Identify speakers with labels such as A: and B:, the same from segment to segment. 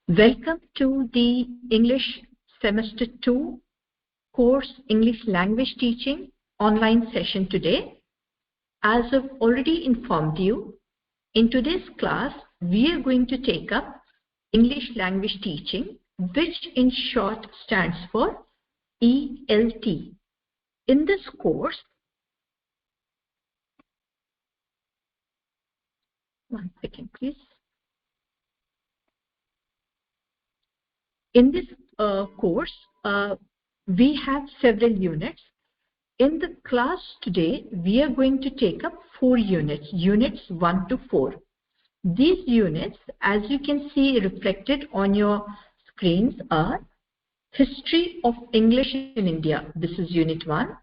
A: Welcome to the English Semester 2 course English Language Teaching online session today. As I've already informed you, in today's class, we are going to take up English Language Teaching, which in short stands for ELT. In this course, one second please. In this course, we have several units. In the class today, we are going to take up 4 units, units 1 to 4. These units, as you can see reflected on your screens, are History of English in India. This is Unit 1.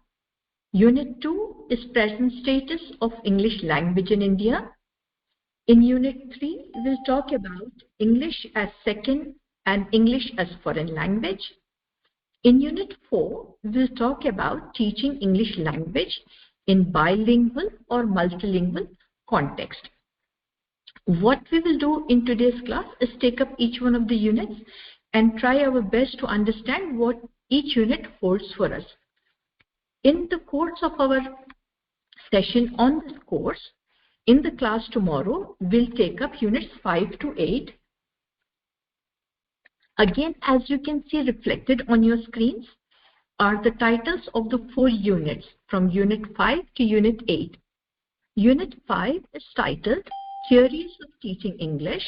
A: Unit 2 is Present Status of English Language in India. In Unit 3, we'll talk about English as Second and English as Foreign Language. In Unit 4, we'll talk about teaching English language in bilingual or multilingual context. What we will do in today's class is take up each one of the units and try our best to understand what each unit holds for us. In the course of our session on this course, in the class tomorrow, we'll take up units 5 to 8. Again, as you can see reflected on your screens, are the titles of the 4 units from Unit 5 to Unit 8. Unit 5 is titled Theories of Teaching English.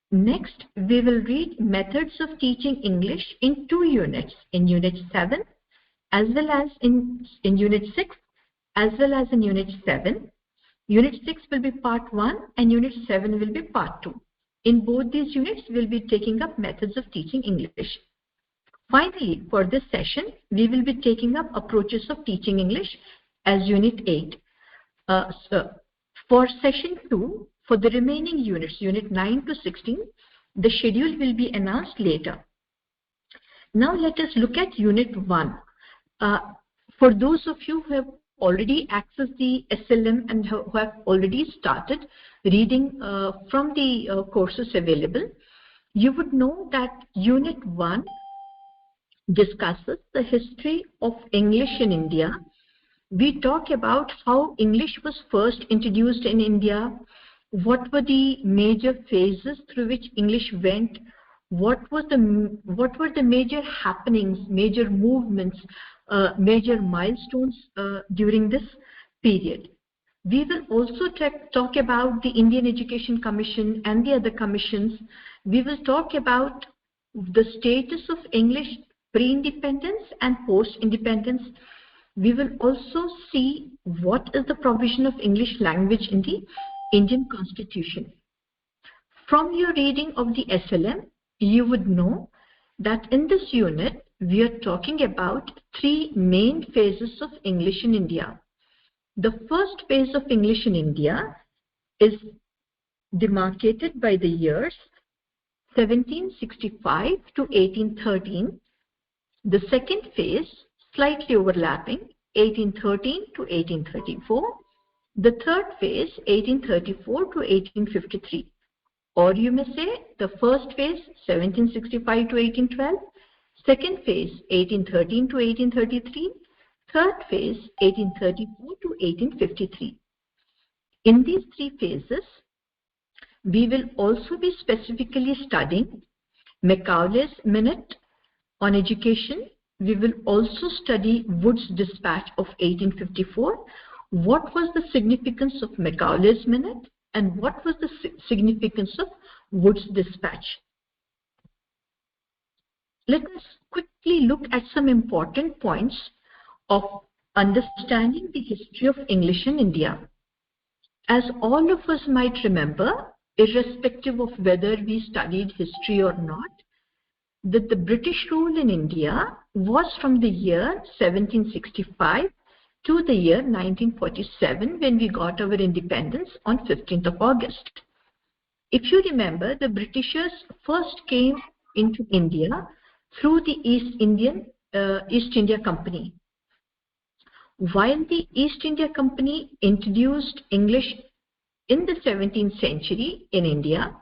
A: Next, we will read Methods of Teaching English in 2 units, in Unit 7 as well as in Unit 6 as well as in Unit 7. Unit 6 will be Part 1 and Unit 7 will be Part 2. In both these units, we'll be taking up methods of teaching English. Finally, for this session, we will be taking up approaches of teaching English as Unit 8. For Session 2, for the remaining units, Unit 9 to 16, the schedule will be announced later. Now let us look at Unit 1. For those of you who have already accessed the SLM and who have already started reading from the courses available, you would know that Unit 1 discusses the history of English in India. We talk about how English was first introduced in India, what were the major phases through which English went, what were the major happenings, major movements, major milestones during this period. We will also talk about the Indian Education Commission and the other commissions. We will talk about the status of English pre-independence and post-independence. We will also see what is the provision of English language in the Indian Constitution. From your reading of the SLM, you would know that in this unit, we are talking about 3 main phases of English in India. The first phase of English in India is demarcated by the years 1765 to 1813. The second phase, slightly overlapping, 1813 to 1834. The third phase, 1834 to 1853. Or you may say the first phase, 1765 to 1812. Second phase, 1813 to 1833. Third phase, 1834 to 1853. In these 3 phases, we will also be specifically studying Macaulay's Minute on Education. We will also study Wood's Dispatch of 1854. What was the significance of Macaulay's Minute and what was the significance of Wood's Dispatch? Let us quickly look at some important points of understanding the history of English in India. As all of us might remember, irrespective of whether we studied history or not, that the British rule in India was from the year 1765 to the year 1947, when we got our independence on 15th of August. If you remember, the Britishers first came into India through the East India Company. While the East India Company introduced English in the 17th century in India,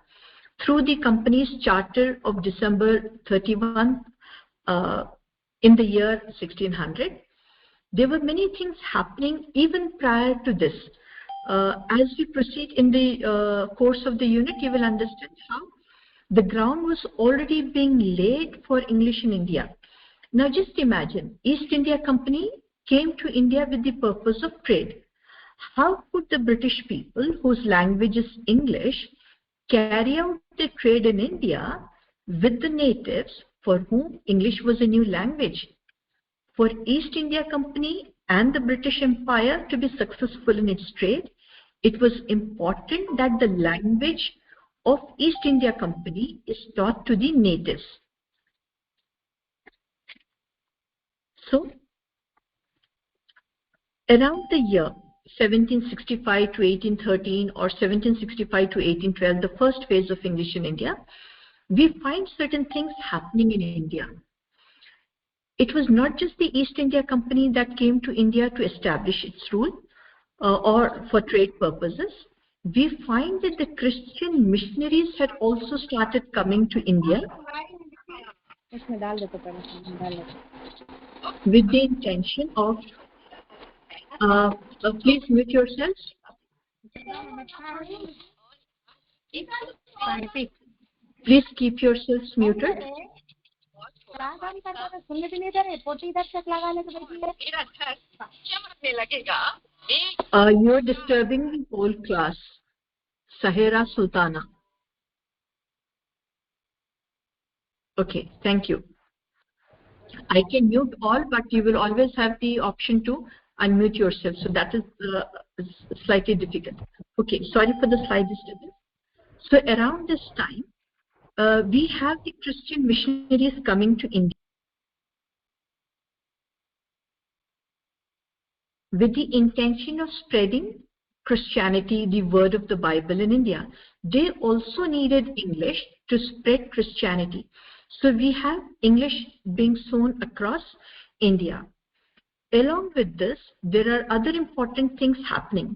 A: through the company's charter of December 31 in the year 1600. There were many things happening even prior to this. As we proceed in the course of the unit, you will understand how the ground was already being laid for English in India. Now just imagine, East India Company came to India with the purpose of trade. How could the British people, whose language is English, carry out their trade in India with the natives for whom English was a new language? For East India Company and the British Empire to be successful in its trade, it was important that the language of East India Company is taught to the natives. So, around the year 1765 to 1813 or 1765 to 1812, the first phase of English in India, we find certain things happening in India. It was not just the East India Company that came to India to establish its rule or for trade purposes. We find that the Christian missionaries had also started coming to India with the intention of please mute yourselves. Please keep yourselves muted. You're disturbing the whole class. Sahera Sultana. Okay, thank you. I can mute all, but you will always have the option to unmute yourself. So that is slightly difficult. Okay, sorry for the slight disturbance. So around this time, we have the Christian missionaries coming to India with the intention of spreading Christianity, the word of the Bible in India. They also needed English to spread Christianity. So we have English being sown across India. Along with this, there are other important things happening.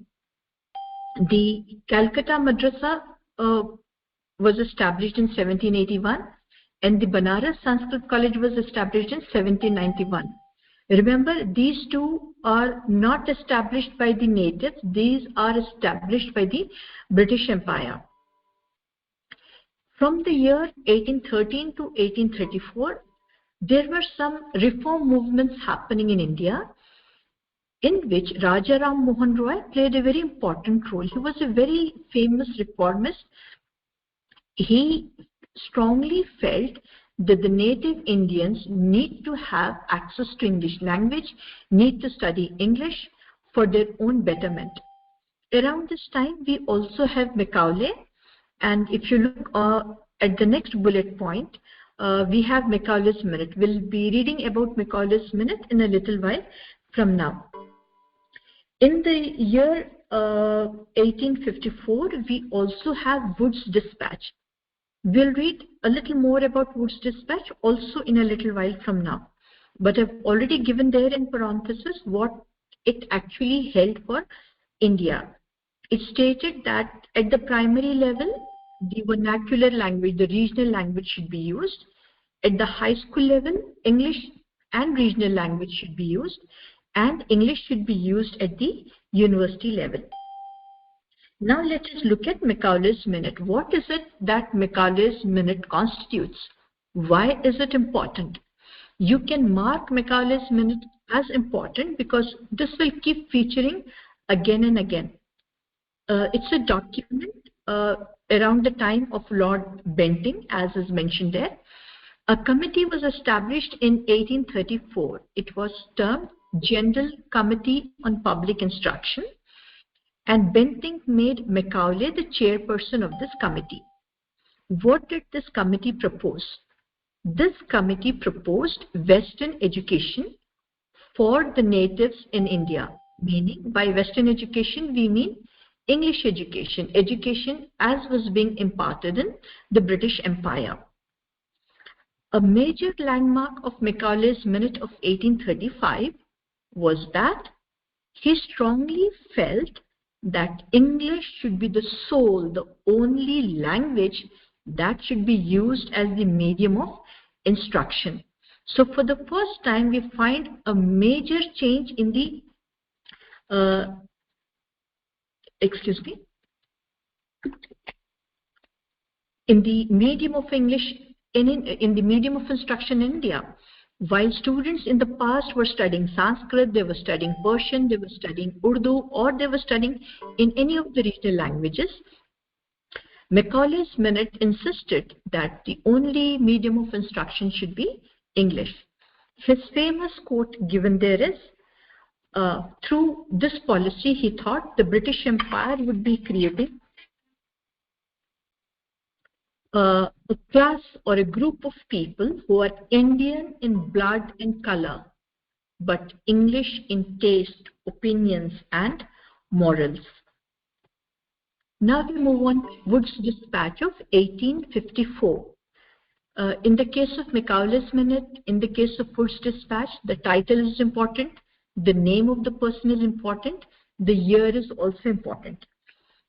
A: The Calcutta Madrasa was established in 1781 and the Banaras Sanskrit College was established in 1791. Remember, these two are not established by the natives, these are established by the British Empire. From the year 1813 to 1834, there were some reform movements happening in India in which Raja Ram Mohan Roy played a very important role. He was a very famous reformist. He strongly felt that the native Indians need to have access to English language, need to study English for their own betterment. Around this time, we also have Macaulay, and if you look at the next bullet point, we have Macaulay's Minute. We'll be reading about Macaulay's Minute in a little while from now. In the year 1854, we also have Wood's Dispatch. We'll read a little more about Wood's Dispatch also in a little while from now. But I've already given there in parenthesis what it actually held for India. It stated that at the primary level, the vernacular language, the regional language should be used. At the high school level, English and regional language should be used. And English should be used at the university level. Now let us look at Macaulay's Minute. What is it that Macaulay's Minute constitutes? Why is it important? You can mark Macaulay's Minute as important because this will keep featuring again and again. It's a document around the time of Lord Bentinck, as is mentioned there. A committee was established in 1834. It was termed General Committee on Public Instruction, and Bentinck made Macaulay the chairperson of this committee. What did this committee propose? This committee proposed Western education for the natives in India, meaning by Western education we mean English education, education as was being imparted in the British Empire. A major landmark of Macaulay's Minute of 1835 was that he strongly felt that English should be the sole, the only language that should be used as the medium of instruction. So for the first time, we find a major change in the, in the medium of English, in the medium of instruction in India. While students in the past were studying Sanskrit, they were studying Persian, they were studying Urdu, or they were studying in any of the regional languages, Macaulay's Minute insisted that the only medium of instruction should be English. His famous quote given there is, through this policy, he thought the British Empire would be creating a class or a group of people who are Indian in blood and color, but English in taste, opinions, and morals. Now we move on to Wood's Dispatch of 1854. In the case of Macaulay's Minute, in the case of Wood's Dispatch, the title is important, the name of the person is important, the year is also important.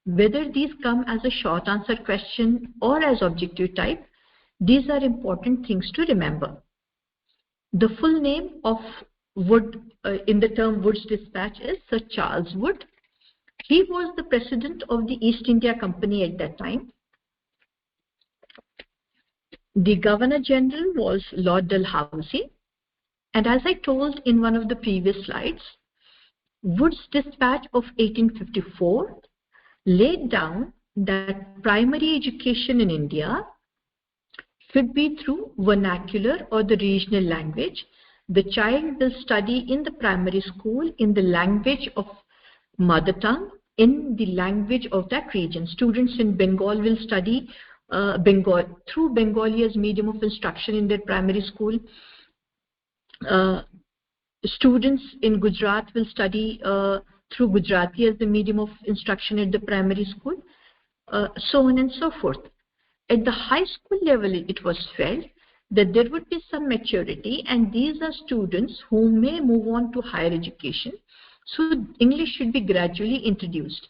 A: Whether these come as a short answer question or as objective type, these are important things to remember. The full name of Wood in the term Wood's Dispatch is Sir Charles Wood. He was the president of the East India Company at that time. The Governor General was Lord Dalhousie. And as I told in one of the previous slides, Wood's Dispatch of 1854 laid down that primary education in India should be through vernacular or the regional language. The child will study in the primary school in the language of mother tongue, in the language of that region. Students in Bengal will study through Bengali as medium of instruction in their primary school. Students in Gujarat will study through Gujarati as the medium of instruction at the primary school, so on and so forth. At the high school level, it was felt that there would be some maturity, and these are students who may move on to higher education. So English should be gradually introduced.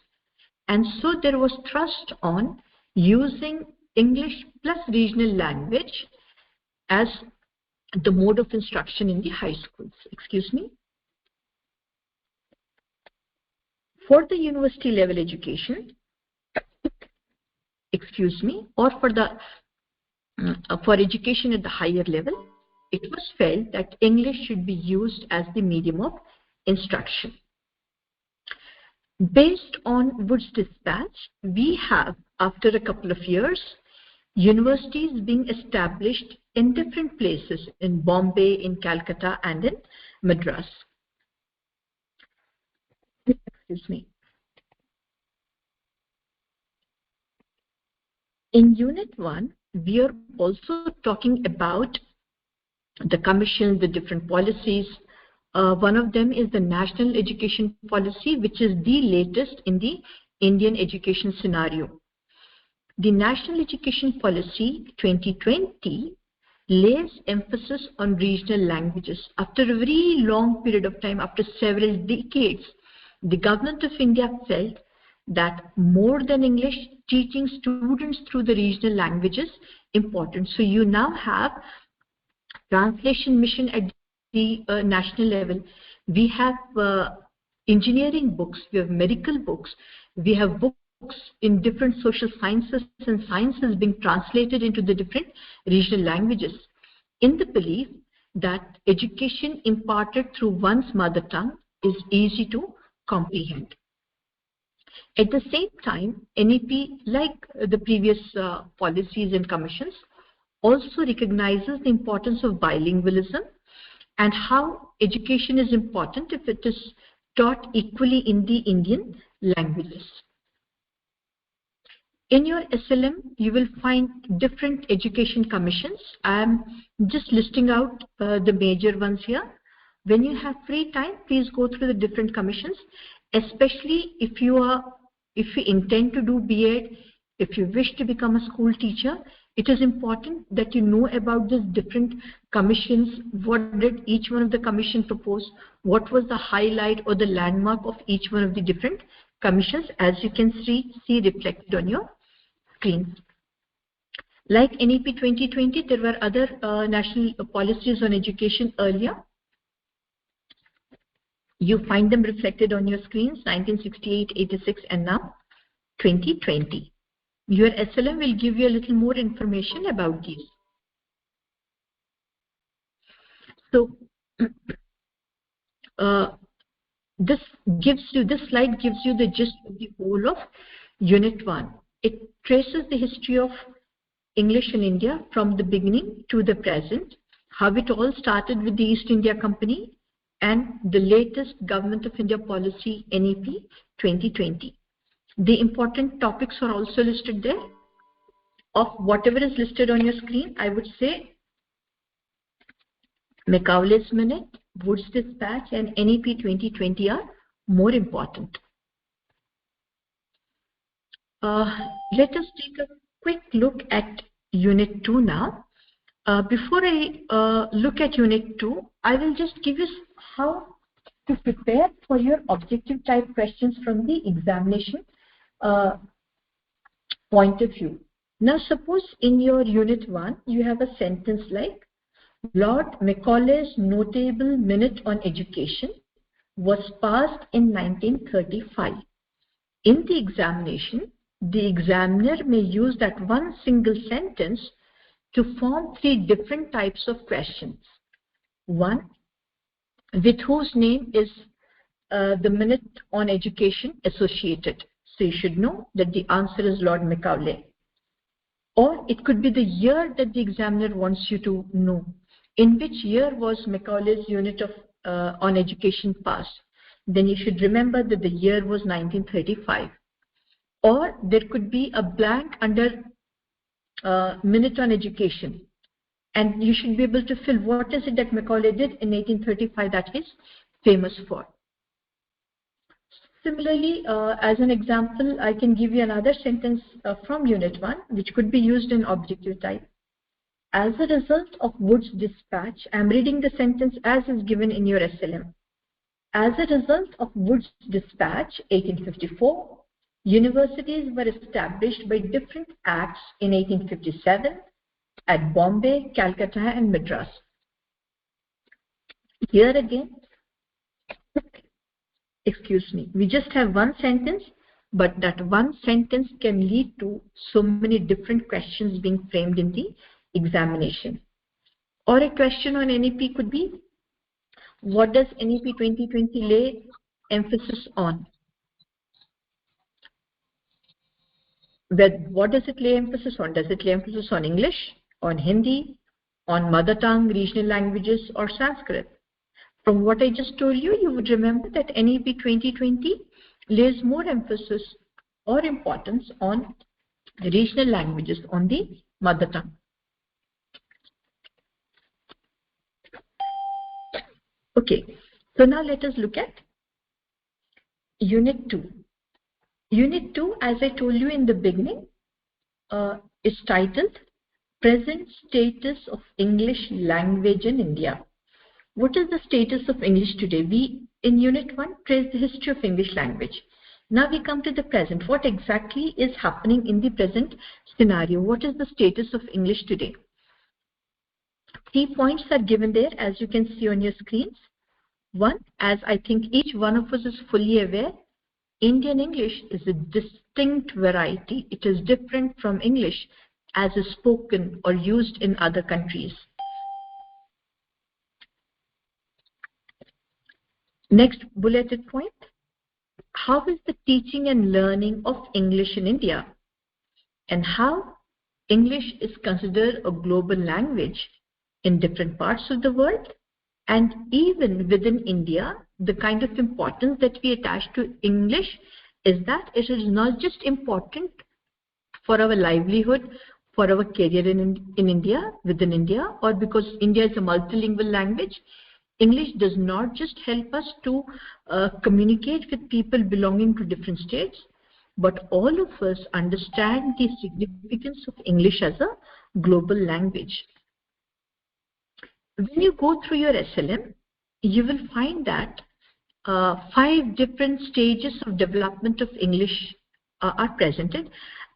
A: And so there was thrust on using English plus regional language as the mode of instruction in the high schools. For the university level education, or for education at the higher level, it was felt that English should be used as the medium of instruction. Based on Wood's Dispatch, we have, after a couple of years, universities being established in different places, in Bombay, in Calcutta, and in Madras. In Unit 1, we are also talking about the commission, the different policies. One of them is the National Education Policy, which is the latest in the Indian education scenario. The National Education Policy 2020 lays emphasis on regional languages. After a very long period of time, after several decades, the Government of India felt that more than English, teaching students through the regional languages important. So you now have translation mission at the national level. We have engineering books, we have medical books, we have books in different social sciences and sciences being translated into the different regional languages, in the belief that education imparted through one's mother tongue is easy to comprehend. At the same time, NEP, like the previous policies and commissions, also recognizes the importance of bilingualism and how education is important if it is taught equally in the Indian languages. In your SLM, you will find different education commissions. I am just listing out the major ones here. When you have free time, please go through the different commissions, especially if you intend to do B.Ed, if you wish to become a school teacher. It is important that you know about these different commissions. What did each one of the commission propose? What was the highlight or the landmark of each one of the different commissions, as you can see reflected on your screen. Like NEP 2020, there were other national policies on education earlier. You find them reflected on your screens, 1968, 86, and now 2020. Your SLM will give you a little more information about these. So this slide gives you the gist of the whole of Unit 1. It traces the history of English in India from the beginning to the present, how it all started with the East India Company and the latest Government of India policy, NEP 2020. The important topics are also listed there. Of whatever is listed on your screen, I would say Macaulay's Minute, Wood's Dispatch, and NEP 2020 are more important. Let us take a quick look at Unit 2 now. Before I look at Unit 2, I will just give you how to prepare for your objective type questions from the examination point of view. Now suppose in your Unit 1, you have a sentence like, Lord Macaulay's notable minute on education was passed in 1935. In the examination, the examiner may use that one single sentence to form 3 different types of questions. One, with whose name is the minute on education associated. So you should know that the answer is Lord Macaulay. Or it could be the year that the examiner wants you to know. In which year was Macaulay's unit of on education passed? Then you should remember that the year was 1935. Or there could be a blank under minute on education, and you should be able to fill what is it that Macaulay did in 1835 that he's famous for. Similarly, as an example, I can give you another sentence from Unit 1, which could be used in objective type. As a result of Wood's dispatch, I am reading the sentence as is given in your SLM. As a result of Wood's dispatch, 1854, universities were established by different acts in 1857 at Bombay, Calcutta, and Madras. Here again, excuse me, we just have one sentence, but that one sentence can lead to so many different questions being framed in the examination. Or a question on NEP could be, what does NEP 2020 lay emphasis on? What does it lay emphasis on? Does it lay emphasis on English, on Hindi, on mother tongue, regional languages, or Sanskrit? From what I just told you, you would remember that NEP 2020 lays more emphasis or importance on regional languages, on the mother tongue. Okay, so now let us look at Unit 2. Unit 2, as I told you in the beginning, is titled Present Status of English Language in India. What is the status of English today? We, in Unit 1, trace the history of English language. Now we come to the present. What exactly is happening in the present scenario? What is the status of English today? 3 points are given there, as you can see on your screens. One, as I think each one of us is fully aware, Indian English is a distinct variety. It is different from English as is spoken or used in other countries. Next bulleted point, how is the teaching and learning of English in India, and how English is considered a global language in different parts of the world, and even within India, the kind of importance that we attach to English is that it is not just important for our livelihood, for our career in India, within India, or because India is a multilingual language. English does not just help us to communicate with people belonging to different states, but all of us understand the significance of English as a global language. When you go through your SLM, you will find that 5 different stages of development of English are presented.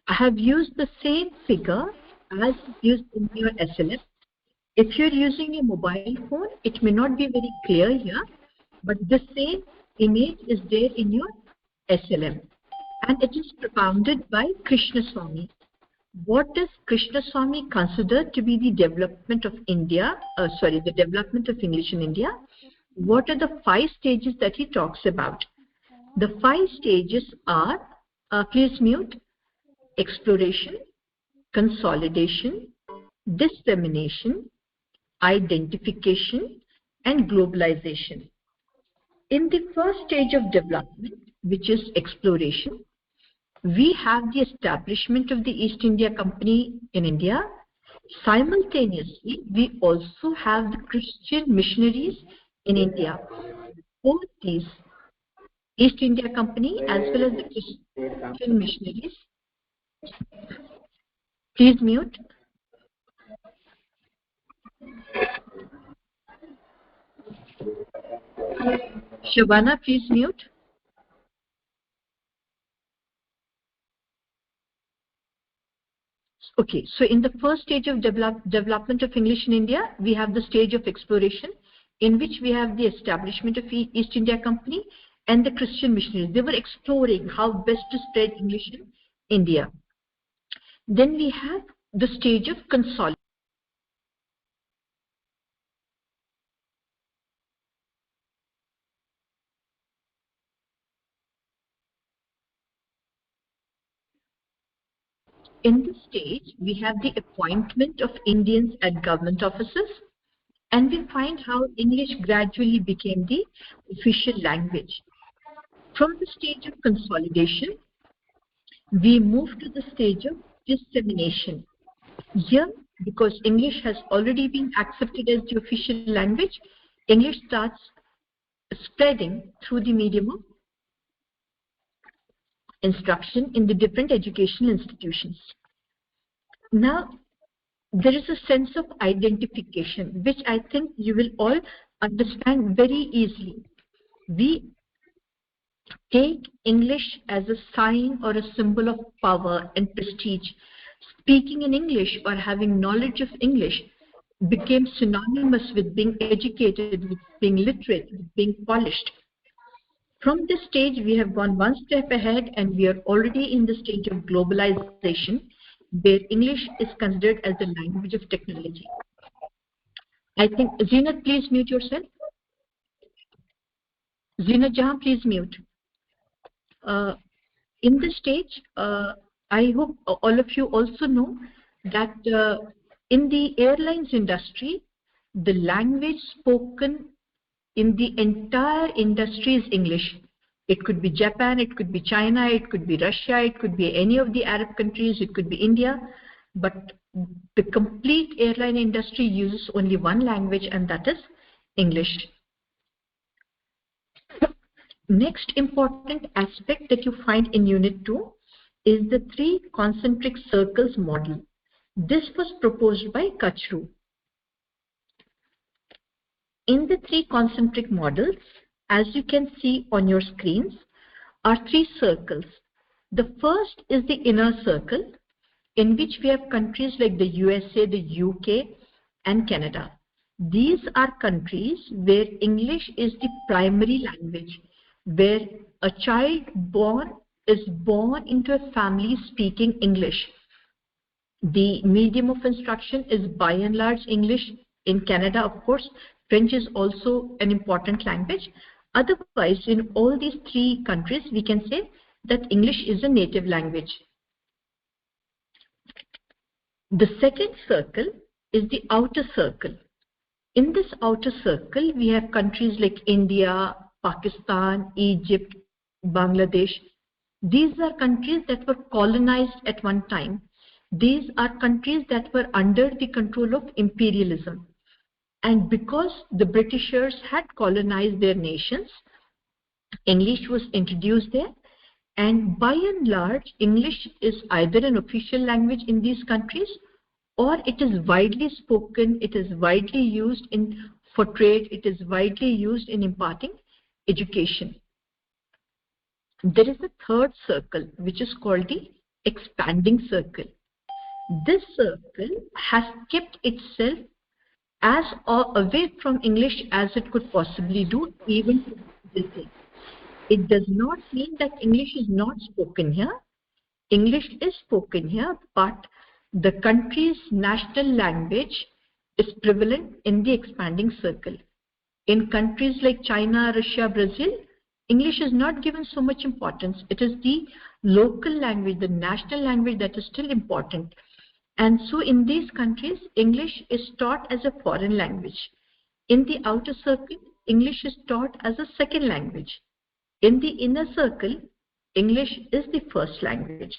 A: I have used the same figure as used in your SLM. If you're using a mobile phone, it may not be very clear here, but the same image is there in your SLM. And it is propounded by Krishnaswamy. What does Krishnaswamy consider to be the development of India, the development of English in India? What are the 5 stages that he talks about? The 5 stages are, please mute, exploration, consolidation, dissemination, identification, and globalization. In the first stage of development, which is exploration, we have the establishment of the East India Company in India. Simultaneously, we also have the Christian missionaries in India. Both these, East India Company as well as the Christian missionaries. Please mute. Shabana, please mute. Okay, so in the first stage of development of English in India, we have the stage of exploration, in which we have the establishment of East India Company and the Christian missionaries. They were exploring how best to spread English in India. Then we have the stage of consolidation. In this stage, we have the appointment of Indians at government offices, and we find how English gradually became the official language. From the stage of consolidation, we move to the stage of dissemination. Here, because English has already been accepted as the official language, English starts spreading through the medium of instruction in the different educational institutions. Now, there is a sense of identification, which I think you will all understand very easily. We take English as a sign or a symbol of power and prestige. Speaking in English or having knowledge of English became synonymous with being educated, with being literate, with being polished. From this stage, we have gone one step ahead, and we are already in the stage of globalization, where English is considered as the language of technology. I think, Zinat, please mute yourself. Zinat Jahan, please mute. In this stage, I hope all of you also know that in the airlines industry, the language spoken in the entire industry is English. It could be Japan, it could be China, it could be Russia, it could be any of the Arab countries, it could be India, but the complete airline industry uses only one language, and that is English. Next important aspect that you find in Unit 2 is the 3 concentric circles model. This was proposed by Kachru. In the 3 concentric models, as you can see on your screens, are 3 circles. The first is the inner circle, in which we have countries like the USA, the UK, and Canada. These are countries where English is the primary language, where a child is born into a family speaking English. The medium of instruction is by and large English. In Canada, of course, French is also an important language. Otherwise, in all these 3 countries, we can say that English is a native language. The second circle is the outer circle. In this outer circle, we have countries like India, Pakistan, Egypt, Bangladesh. These are countries that were colonized at one time. These are countries that were under the control of imperialism. And because the Britishers had colonized their nations, English was introduced there. And by and large, English is either an official language in these countries, or it is widely spoken, it is widely used for trade, it is widely used in imparting education. There is a third circle, which is called the expanding circle. This circle has kept itself as away from English as it could possibly do, even to this day. It does not mean that English is not spoken here. English is spoken here, but the country's national language is prevalent in the expanding circle. In countries like China, Russia, Brazil, English is not given so much importance. It is the local language, the national language, that is still important. And so in these countries, English is taught as a foreign language. In the outer circle, English is taught as a second language. In the inner circle, English is the first language.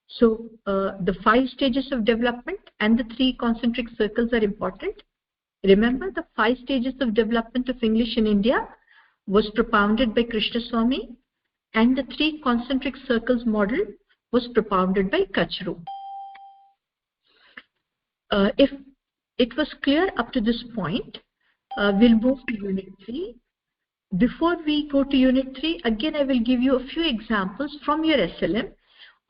A: So the 5 stages of development and the 3 concentric circles are important. Remember, the 5 stages of development of English in India was propounded by Krishnaswamy, and the 3 concentric circles model was propounded by Kachru. If it was clear up to this point, we'll move to Unit 3. Before we go to Unit 3, again I will give you a few examples from your SLM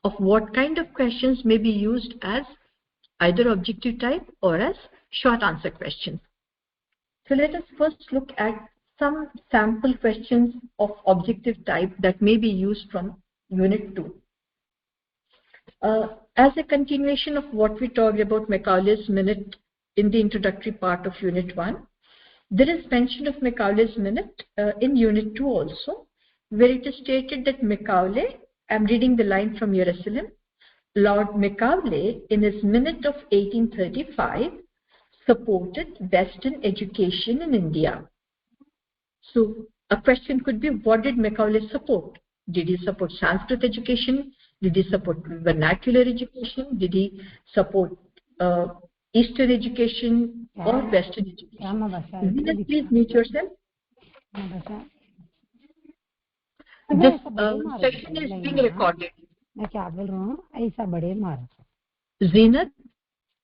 A: of what kind of questions may be used as either objective type or as short answer questions. So let us first look at some sample questions of objective type that may be used from Unit 2. As a continuation of what we talked about Macaulay's minute in the introductory part of Unit 1, there is mention of Macaulay's minute in Unit 2 also, where it is stated that Macaulay, I'm reading the line from your SLM, Lord Macaulay in his minute of 1835 supported Western education in India. So a question could be, what did Macaulay support? Did he support Sanskrit education? Did he support vernacular education? Did he support Eastern education or Western education? Please mute yourself. This session is being recorded. Zenith,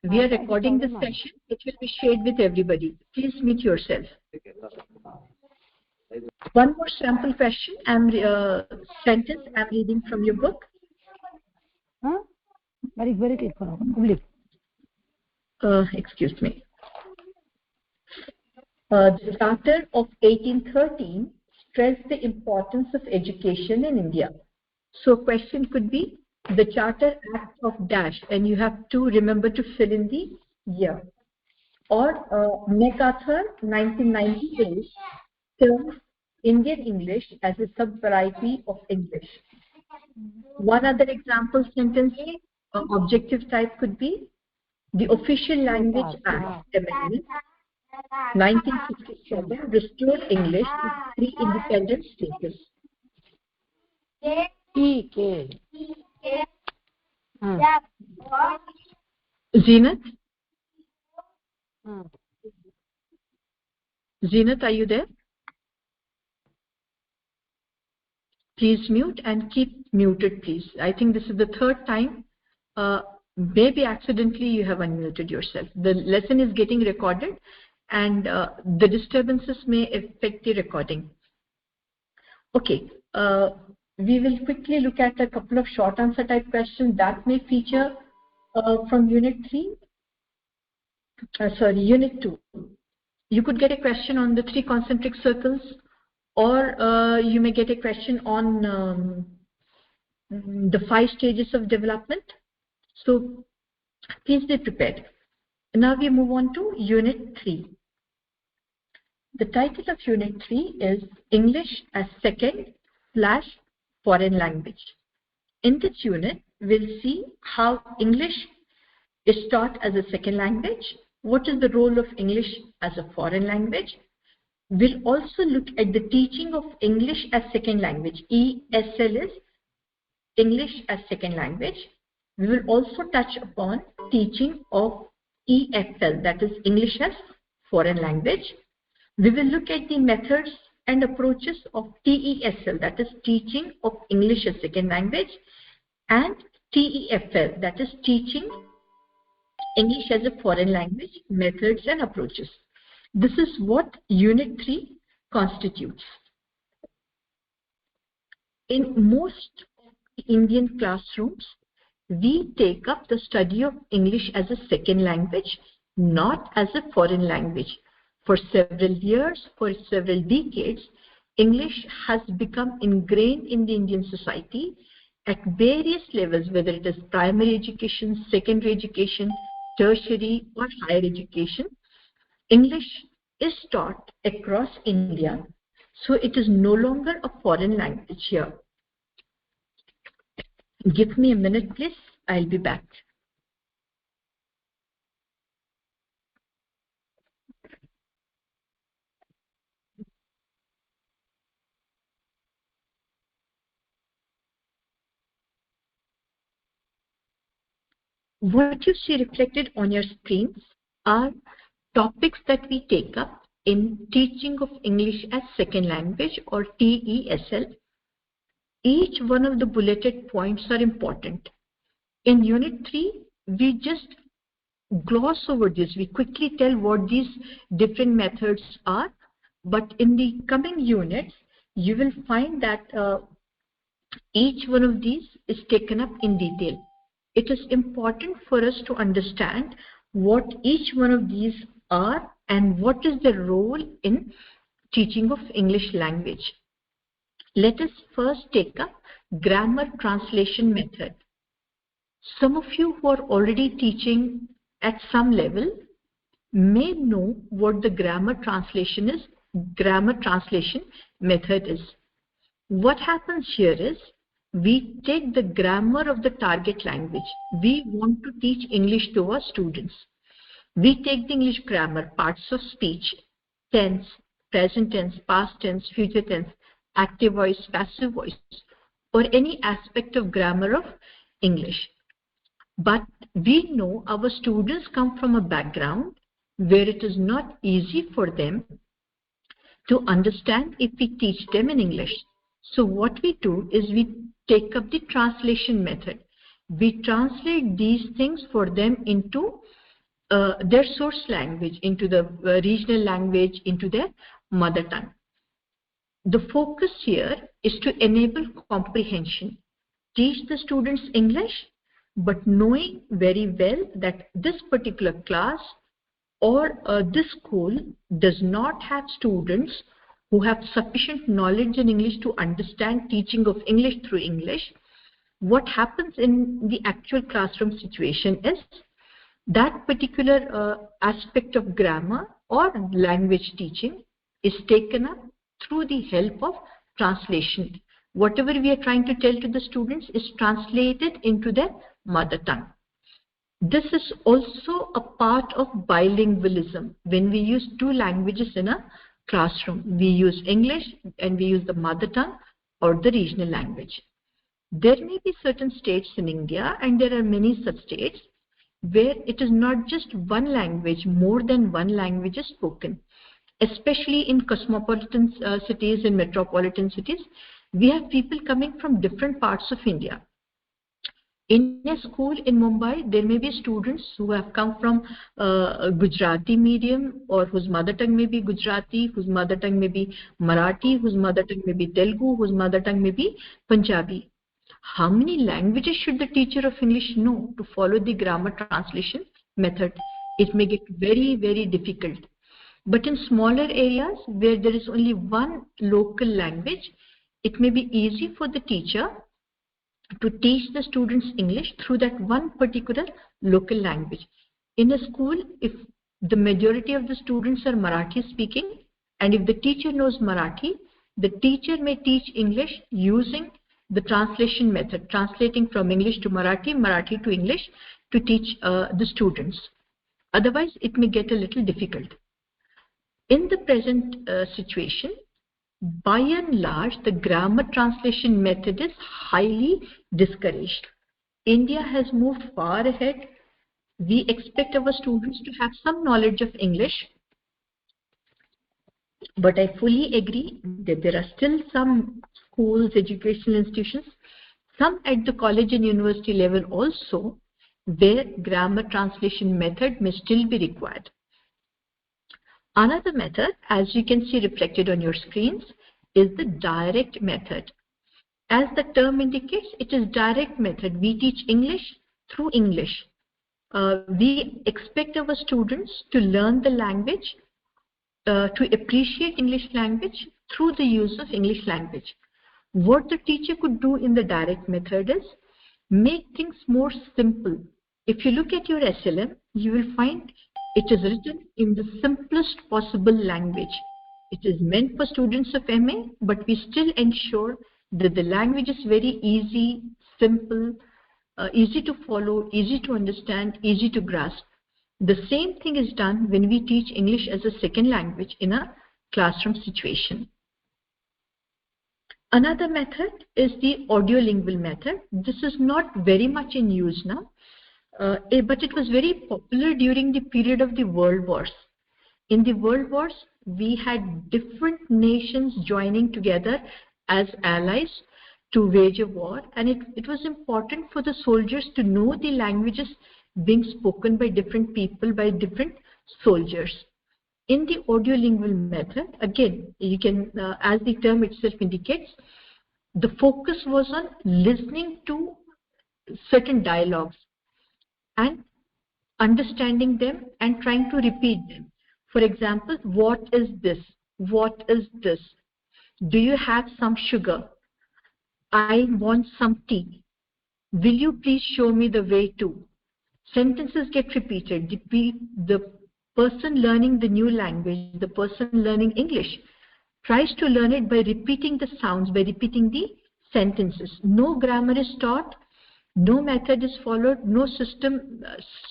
A: we are recording this session. It will be shared with everybody. Please mute yourself. One more sample question. Sentence I'm reading from your book. Excuse me. The Charter of 1813 stressed the importance of education in India. So question could be the Charter Act of Dash, and you have to remember to fill in the year. Or MacArthur 1998 terms Indian English as a sub-variety of English. One other example sentence, objective type could be the Official Language Act Amendment 1967 restored English to 3 independent status. Zenith? Zenith, are you there? Please mute and keep muted, please. I think this is the 3rd time. Maybe accidentally you have unmuted yourself. The lesson is getting recorded, and the disturbances may affect the recording. Okay, we will quickly look at a couple of short answer type questions that may feature from Unit 2. You could get a question on the 3 concentric circles, or you may get a question on the 5 stages of development. So please be prepared. Now we move on to Unit 3. The title of Unit 3 is English as Second/Foreign Language. In this unit, we'll see how English is taught as a second language, what is the role of English as a foreign language. We'll also look at the teaching of English as second language. ESL is English as second language. We will also touch upon teaching of EFL, that is English as foreign language. We will look at the methods and approaches of TESL, that is teaching of English as second language, and TEFL, that is teaching English as a foreign language, methods and approaches. This is what Unit 3 constitutes. In most Indian classrooms, we take up the study of English as a second language, not as a foreign language. For several years, for several decades, English has become ingrained in the Indian society at various levels, whether it is primary education, secondary education, tertiary or higher education. English is taught across India, so it is no longer a foreign language here. Give me a minute, please. I'll be back. What you see reflected on your screens are topics that we take up in teaching of English as second language, or TESL. Each one of the bulleted points are important. In Unit 3, we just gloss over this. We quickly tell what these different methods are. But in the coming units, you will find that each one of these is taken up in detail. It is important for us to understand what each one of these are and what is the role in teaching of English language. Let us first take up grammar translation method. Some of you who are already teaching at some level may know what the grammar translation method is. What happens here is, we take the grammar of the target language. We want to teach English to our students. We take the English grammar, parts of speech, tense, present tense, past tense, future tense, active voice, passive voice, or any aspect of grammar of English. But we know our students come from a background where it is not easy for them to understand if we teach them in English. So what we do is we take up the translation method. We translate these things for them into their source language, into the regional language, into their mother tongue. The focus here is to enable comprehension. Teach the students English, but knowing very well that this particular class or this school does not have students who have sufficient knowledge in English to understand teaching of English through English. What happens in the actual classroom situation is that particular aspect of grammar or language teaching is taken up through the help of translation. Whatever we are trying to tell to the students is translated into their mother tongue. This is also a part of bilingualism. When we use two languages in a classroom, we use English and we use the mother tongue or the regional language. There may be certain states in India, and there are many such states, where it is not just one language, more than one language is spoken. Especially in cosmopolitan cities, in metropolitan cities, we have people coming from different parts of India. In a school in Mumbai, there may be students who have come from Gujarati medium, or whose mother tongue may be Gujarati, whose mother tongue may be Marathi, whose mother tongue may be Telugu, whose mother tongue may be Punjabi. How many languages should the teacher of English know to follow the grammar translation method? It may get very, very difficult. But in smaller areas where there is only one local language, it may be easy for the teacher to teach the students English through that one particular local language. In a school, if the majority of the students are Marathi speaking, and if the teacher knows Marathi, the teacher may teach English using the translation method, translating from English to Marathi, Marathi to English, to teach the students. Otherwise, it may get a little difficult. In the present situation, by and large, the grammar translation method is highly discouraged. India has moved far ahead. We expect our students to have some knowledge of English, but I fully agree that there are still some schools, educational institutions, some at the college and university level also, where grammar translation method may still be required. Another method, as you can see reflected on your screens, is the direct method. As the term indicates, it is direct method. We teach English through English. We expect our students to learn the language, to appreciate English language through the use of English language. What the teacher could do in the direct method is make things more simple. If you look at your SLM, you will find it is written in the simplest possible language. It is meant for students of MA, but we still ensure that the language is very easy, simple, easy to follow, easy to understand, easy to grasp. The same thing is done when we teach English as a second language in a classroom situation. Another method is the audiolingual method. This is not very much in use now, but it was very popular during the period of the World Wars. In the World Wars, we had different nations joining together as allies to wage a war, and it was important for the soldiers to know the languages being spoken by different people, by different soldiers. In the audiolingual method, again, you can, as the term itself indicates, the focus was on listening to certain dialogues and understanding them and trying to repeat them. For example, what is this? What is this? Do you have some sugar? I want some tea. Will you please show me the way to? Sentences get repeated. The person learning the new language, the person learning English, tries to learn it by repeating the sounds, by repeating the sentences. No grammar is taught, no method is followed, no system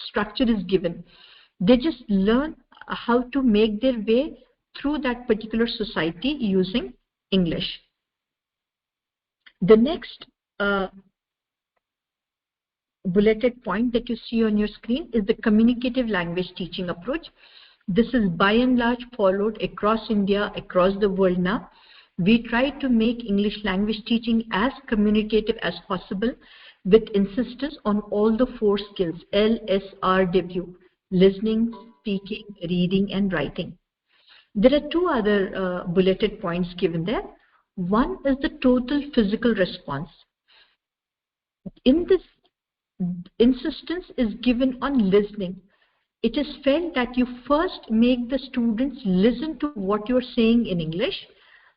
A: structure is given. They just learn how to make their way through that particular society using English. The next bulleted point that you see on your screen is the communicative language teaching approach. This is by and large followed across India, across the world now. We try to make English language teaching as communicative as possible with insistence on all the 4 skills, L, S, R, W, listening, speaking, reading, and writing. There are 2 other bulleted points given there. One is the total physical response. In this, insistence is given on listening. It is felt that you first make the students listen to what you are saying in English.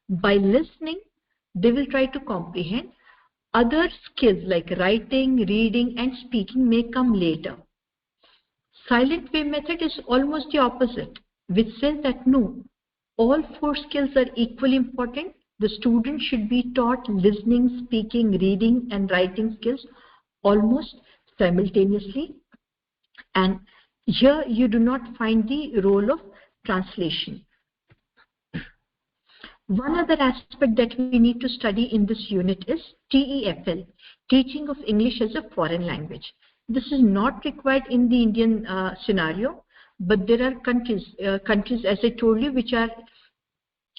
A: By listening, they will try to comprehend. Other skills like writing, reading, and speaking may come later. Silent way method is almost the opposite, which says that no, all 4 skills are equally important. The student should be taught listening, speaking, reading, and writing skills almost simultaneously. And here you do not find the role of translation. One other aspect that we need to study in this unit is TEFL, Teaching of English as a Foreign Language. This is not required in the Indian scenario, but there are countries, as I told you, which are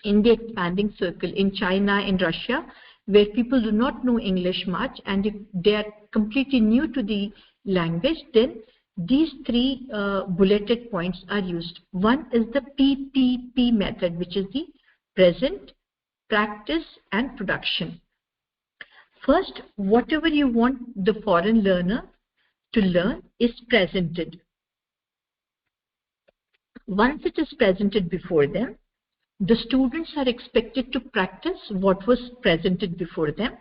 A: in the expanding circle, in China, in Russia, where people do not know English much, and if they are completely new to the language, then these 3 bulleted points are used. One is the PPP method, which is the present, practice, and production. First, whatever you want the foreign learner to learn is presented. Once it is presented before them, the students are expected to practice what was presented before them.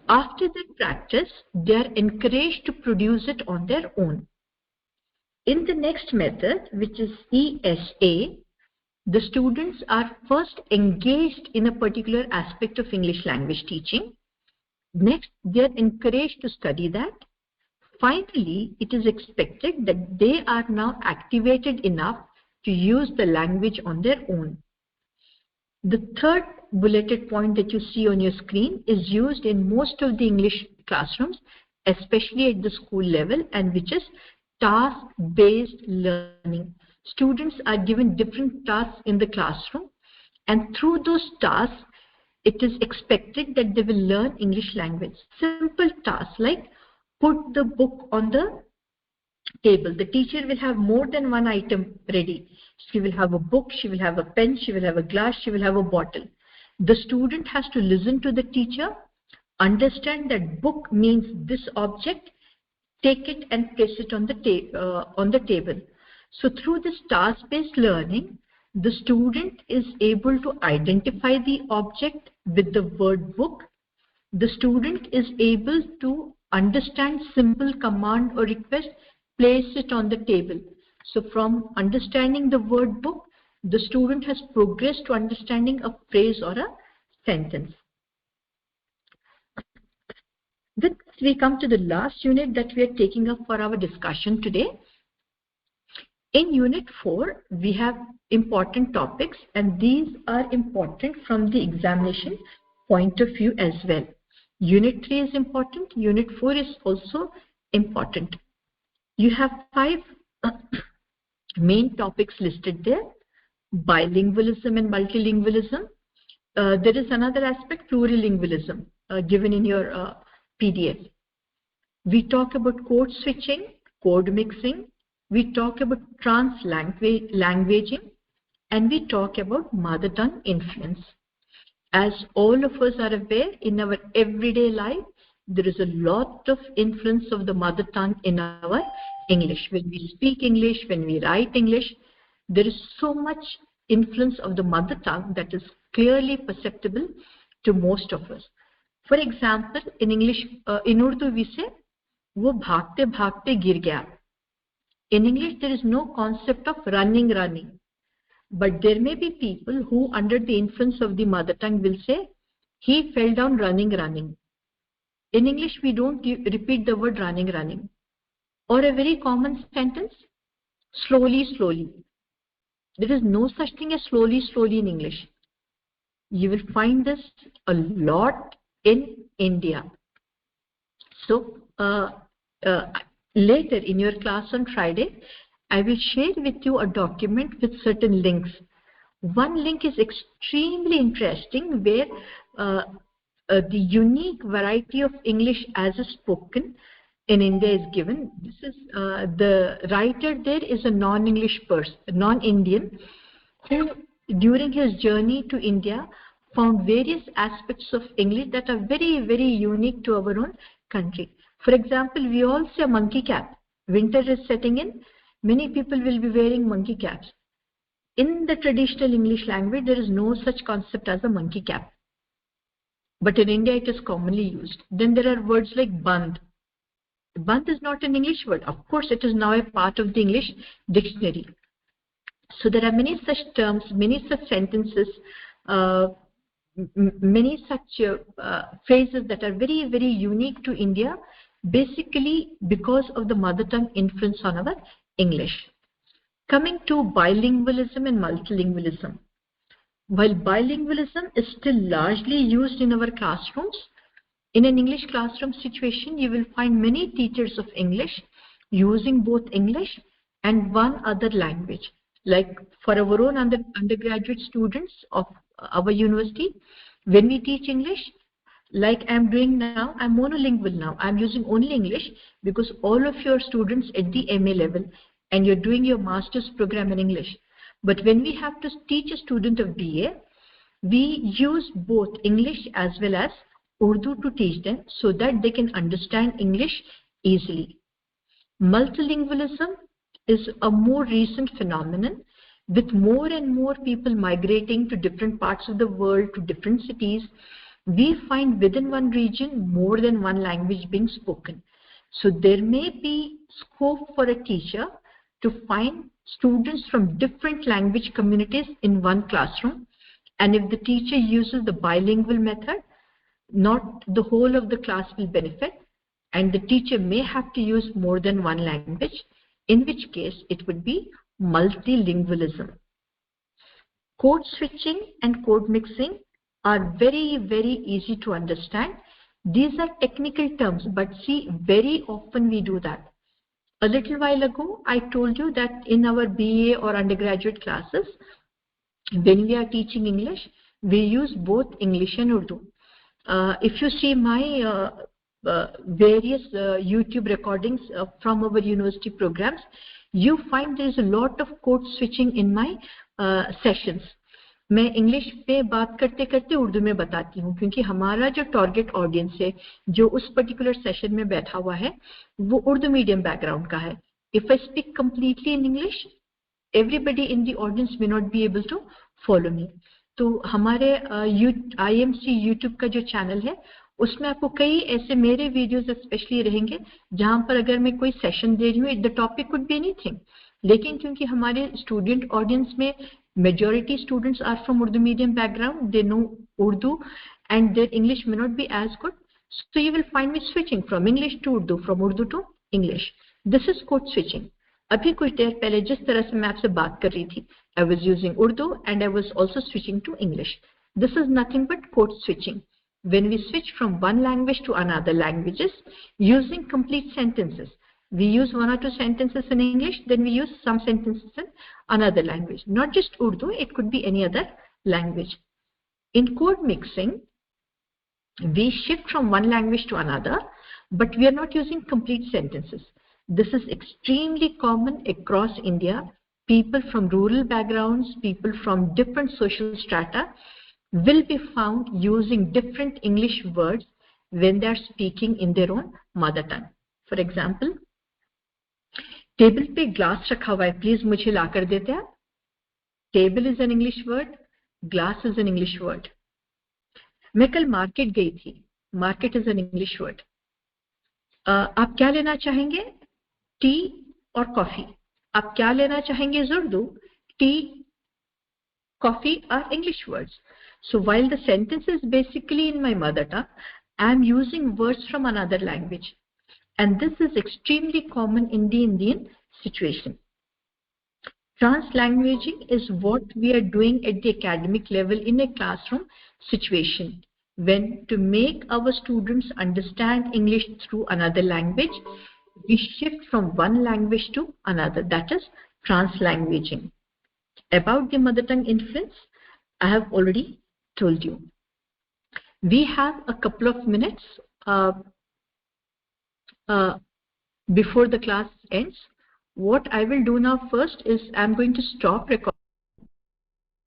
A: After that practice, they are encouraged to produce it on their own. In the next method, which is ESA, the students are first engaged in a particular aspect of English language teaching. Next, they are encouraged to study that. Finally, it is expected that they are now activated enough to use the language on their own. The third bulleted point that you see on your screen is used in most of the English classrooms, especially at the school level, and which is task-based learning. Students are given different tasks in the classroom, and through those tasks, it is expected that they will learn English language. Simple tasks like put the book on the table. The teacher will have more than one item ready. She will have a book, she will have a pen, she will have a glass, she will have a bottle. The student has to listen to the teacher, understand that book means this object, take it and place it on the table. So through this task-based learning, the student is able to identify the object with the word book. The student is able to understand simple command or request, place it on the table. So from understanding the word book, the student has progressed to understanding a phrase or a sentence. With this, we come to the last unit that we are taking up for our discussion today. In Unit 4, we have important topics, and these are important from the examination point of view as well. Unit 3 is important. Unit 4 is also important. You have 5 main topics listed there: bilingualism and multilingualism. There is another aspect, plurilingualism, given in your PDF. We talk about code switching, code mixing. We talk about trans-languaging, and we talk about mother tongue influence. As all of us are aware, in our everyday life, there is a lot of influence of the mother tongue in our English. When we speak English, when we write English, there is so much influence of the mother tongue that is clearly perceptible to most of us. For example, in English, in Urdu we say, "वो भागते भागते गिर गया." In English, there is no concept of running. But there may be people who, under the influence of the mother tongue, will say, "He fell down running." In English, we don't repeat the word running. Or a very common sentence, slowly. There is no such thing as slowly in English. You will find this a lot in India. So later in your class on Friday, I will share with you a document with certain links. One link is extremely interesting, where the unique variety of English as a spoken in India is given. This is the writer there is a non-English person, non-Indian, who during his journey to India found various aspects of English that are very, very unique to our own country. For example, we all say monkey cap. Winter is setting in. Many people will be wearing monkey caps. In the traditional English language, there is no such concept as a monkey cap. But in India, it is commonly used. Then there are words like band. Band is not an English word. Of course, it is now a part of the English dictionary. So there are many such terms, many such sentences, many such phrases that are very, very unique to India, basically because of the mother tongue influence on our English. Coming to bilingualism and multilingualism. While bilingualism is still largely used in our classrooms, in an English classroom situation, you will find many teachers of English using both English and one other language. Like for our own undergraduate students of our university, when we teach English, like I'm doing now, I'm monolingual now. I'm using only English because all of your students at the MA level and you're doing your master's program in English. But when we have to teach a student of BA, we use both English as well as Urdu to teach them so that they can understand English easily. Multilingualism is a more recent phenomenon, with more and more people migrating to different parts of the world, to different cities. We find within one region more than one language being spoken. So there may be scope for a teacher to find students from different language communities in one classroom. And if the teacher uses the bilingual method, not the whole of the class will benefit, and the teacher may have to use more than one language, in which case it would be multilingualism. Code switching and code mixing are very, very easy to understand. These are technical terms, but see, very often we do that. A little while ago, I told you that in our BA or undergraduate classes, when we are teaching English, we use both English and Urdu. If you see my various YouTube recordings from our university programs, you find there is a lot of code switching in my sessions. मैं English में बात करते करते उर्दू में बताती हूँ, क्योंकि हमारा जो टारगेट ऑडियंस है जो उस पर्टिकुलर सेशन में बैठा हुआ है वो उर्दू मीडियम बैकग्राउंड का है. If I speak completely in English, everybody in the audience may not be able to follow me. तो हमारे IMC यूट्यूब का जो चैनल है उसमें आपको कई ऐसे मेरे वीडियोस स्पेशली रहेंगे जहां पर अगर मैं कोई सेशन दे रही हूँ, the topic could be anything, लेकिन क्योंकि हमारे स्टूडेंट ऑडियंस में majority students are from Urdu medium background, they know Urdu and their English may not be as good, so you will find me switching from English to Urdu, from Urdu to English. This is code switching. अभी कुछ देर पहले जिस तरह से मैं आपसे बात कर रही थी, I was using Urdu and I was also switching to English. This is nothing but code switching. When we switch from one language to another languages using complete sentences, we use one or two sentences in English, then we use some sentences in another language. Not just Urdu, it could be any other language. In code mixing, we shift from one language to another, but we are not using complete sentences. This is extremely common across India. People from rural backgrounds, people from different social strata will be found using different English words when they are speaking in their own mother tongue. For example, table पे glass रखा हुआ है, please मुझे ला कर देते हैं. Table is an English word, glass is an English word. मैं कल मार्केट गई थी, market is an English word. आप क्या लेना चाहेंगे? टी और कॉफी. आप क्या लेना चाहेंगे is Urdu, tea, coffee are English words. So while the sentence is basically in my mother tongue, I am using words from another language, and this is extremely common in the Indian situation. Translanguaging is what we are doing at the academic level in a classroom situation, when to make our students understand English through another language, we shift from one language to another. That is translanguaging. About the mother tongue influence, I have already told you. We have a couple of minutes before the class ends. What I will do now first is I'm going to stop recording.